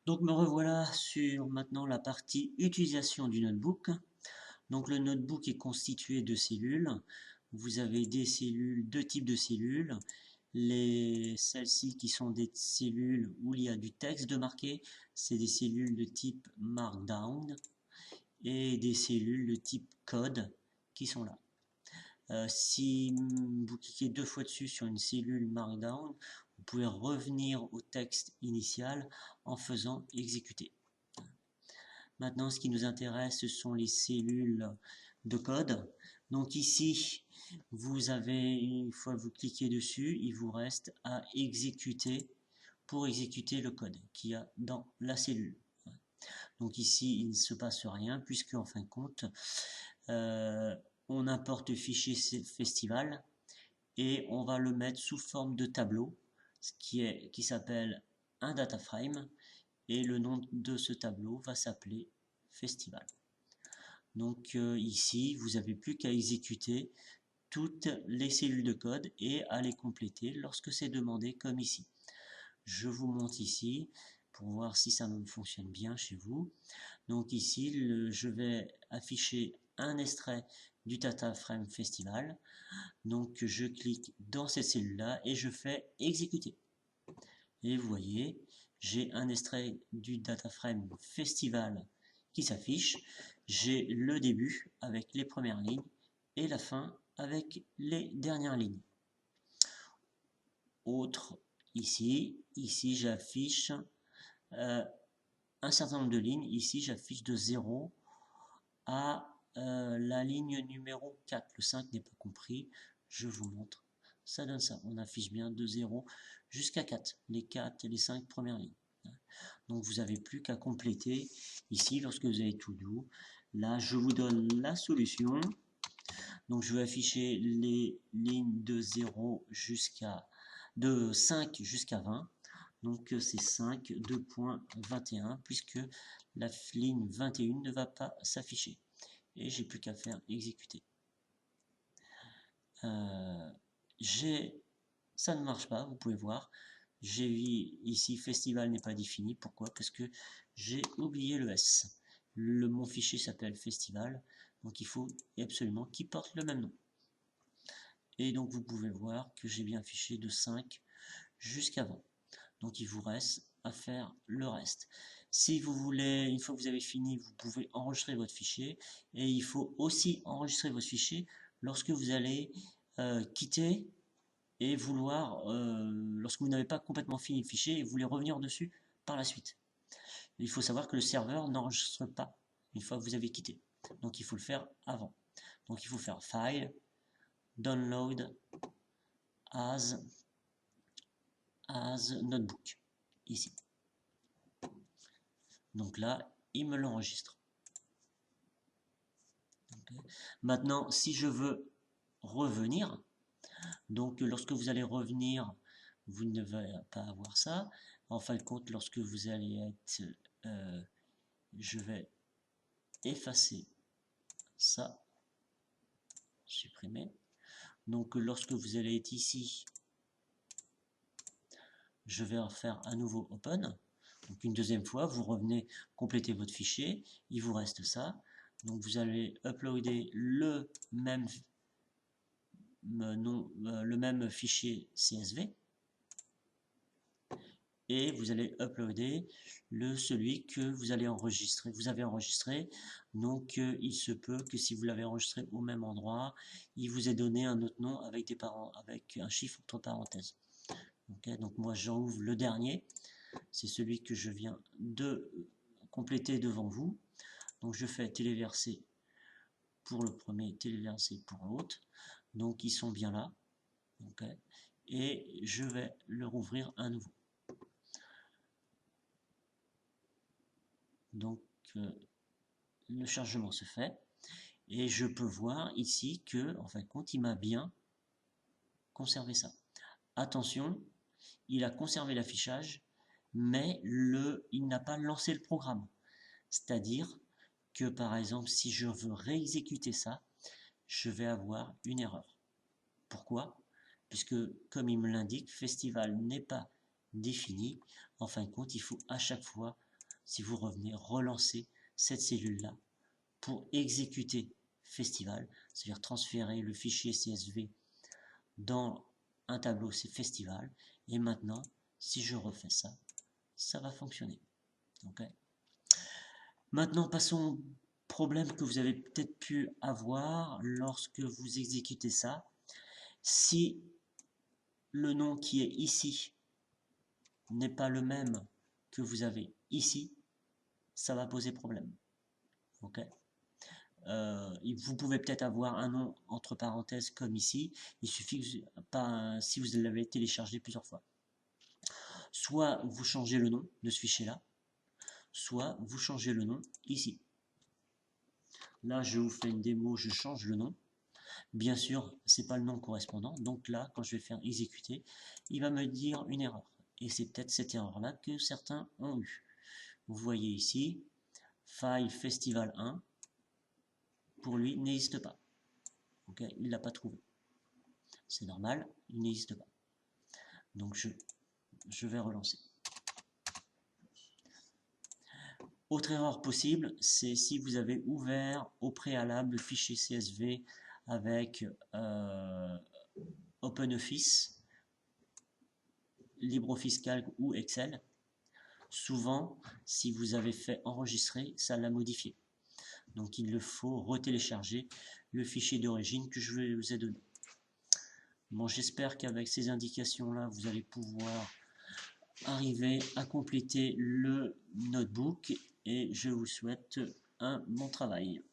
Donc me revoilà sur maintenant la partie utilisation du notebook. Donc le notebook est constitué de cellules. Vous avez des cellules, deux types de cellules. Celles-ci qui sont des cellules où il y a du texte de marqué, c'est des cellules de type Markdown et des cellules de type code qui sont là. Si vous cliquez deux fois dessus sur une cellule Markdown, vous pouvez revenir au texte initial en faisant exécuter. Maintenant, ce qui nous intéresse, ce sont les cellules de code. Donc ici, vous avez, une fois que vous cliquez dessus, il vous reste à exécuter pour exécuter le code qu'il y a dans la cellule. Donc ici, il ne se passe rien puisque en fin de compte, on importe le fichier festival et on va le mettre sous forme de tableau, qui s'appelle un data frame, et le nom de ce tableau va s'appeler festival. Donc ici, vous n'avez plus qu'à exécuter toutes les cellules de code et à les compléter lorsque c'est demandé comme ici. Je vous montre ici pour voir si ça fonctionne bien chez vous. Donc ici, je vais afficher un extrait du data frame festival. Donc je clique dans cette cellule-là et je fais exécuter. Et vous voyez, j'ai un extrait du data frame festival qui s'affiche. J'ai le début avec les premières lignes et la fin avec les dernières lignes. Autre ici j'affiche un certain nombre de lignes. Ici j'affiche de 0 à la ligne numéro 4. Le 5 n'est pas compris, je vous montre. Ça donne ça, on affiche bien de 0 jusqu'à 4, les 4 et les 5 premières lignes. Donc vous n'avez plus qu'à compléter ici lorsque vous avez tout doux. Là, je vous donne la solution. Donc je vais afficher les lignes de 0 de 5 jusqu'à 20. Donc c'est 5, 2.21, puisque la ligne 21 ne va pas s'afficher. Et j'ai plus qu'à faire exécuter. Ça ne marche pas, vous pouvez voir. J'ai vu ici festival n'est pas défini. Pourquoi? Parce que j'ai oublié le S. Mon fichier s'appelle festival, donc il faut absolument qu'il porte le même nom. Et donc vous pouvez voir que j'ai bien affiché de 5 jusqu'à 20. Donc il vous reste à faire le reste. Si vous voulez, une fois que vous avez fini, vous pouvez enregistrer votre fichier. Et il faut aussi enregistrer votre fichier lorsque vous allez quitter et vouloir, lorsque vous n'avez pas complètement fini le fichier et vous voulez revenir dessus par la suite. Il faut savoir que le serveur n'enregistre pas une fois que vous avez quitté. Donc il faut le faire avant. Donc il faut faire File, Download as Notebook, ici. Donc là, il me l'enregistre. Okay. Maintenant, si je veux revenir, donc lorsque vous allez revenir, vous ne allez pas avoir ça. En fin de compte, lorsque vous allez être... je vais effacer ça, supprimer. Donc lorsque vous allez être ici, je vais faire à nouveau Open. Donc une deuxième fois, vous revenez compléter votre fichier, il vous reste ça. Donc vous allez uploader le même fichier CSV et vous allez uploader celui que vous allez enregistrer. Vous avez enregistré, donc il se peut que si vous l'avez enregistré au même endroit, il vous ait donné un autre nom avec un chiffre entre parenthèses. Okay, donc moi j'ouvre le dernier, c'est celui que je viens de compléter devant vous. Donc je fais téléverser pour le premier, téléverser pour l'autre. Donc ils sont bien là. Okay, et je vais le rouvrir à nouveau. Donc le chargement se fait et je peux voir ici que en fin de compte il m'a bien conservé ça. Attention, il a conservé l'affichage, mais il n'a pas lancé le programme. C'est-à-dire que par exemple, si je veux réexécuter ça, je vais avoir une erreur. Pourquoi? Puisque, comme il me l'indique, festival n'est pas défini. En fin de compte, il faut à chaque fois si vous revenez relancer cette cellule-là pour exécuter Festival, c'est-à-dire transférer le fichier CSV dans un tableau, c'est Festival. Et maintenant, si je refais ça, ça va fonctionner. Okay. Maintenant, passons au problème que vous avez peut-être pu avoir lorsque vous exécutez ça. Si le nom qui est ici n'est pas le même que vous avez ici, ça va poser problème. Okay. Vous pouvez peut-être avoir un nom entre parenthèses comme ici. Il suffit que si vous l'avez téléchargé plusieurs fois. Soit vous changez le nom de ce fichier-là, soit vous changez le nom ici. Là, je vous fais une démo, je change le nom. Bien sûr, ce n'est pas le nom correspondant. Donc là, quand je vais faire exécuter, il va me dire une erreur. Et c'est peut-être cette erreur-là que certains ont eu. Vous voyez ici, file festival 1. Pour lui, n'existe pas. Okay, il ne l'a pas trouvé. C'est normal, il n'existe pas. Donc je vais relancer. Autre erreur possible, c'est si vous avez ouvert au préalable le fichier CSV avec OpenOffice, LibreOffice Calc ou Excel. Souvent, si vous avez fait enregistrer, ça l'a modifié. Donc il faut retélécharger le fichier d'origine que je vous ai donné. Bon, j'espère qu'avec ces indications-là, vous allez pouvoir arriver à compléter le notebook et je vous souhaite un bon travail.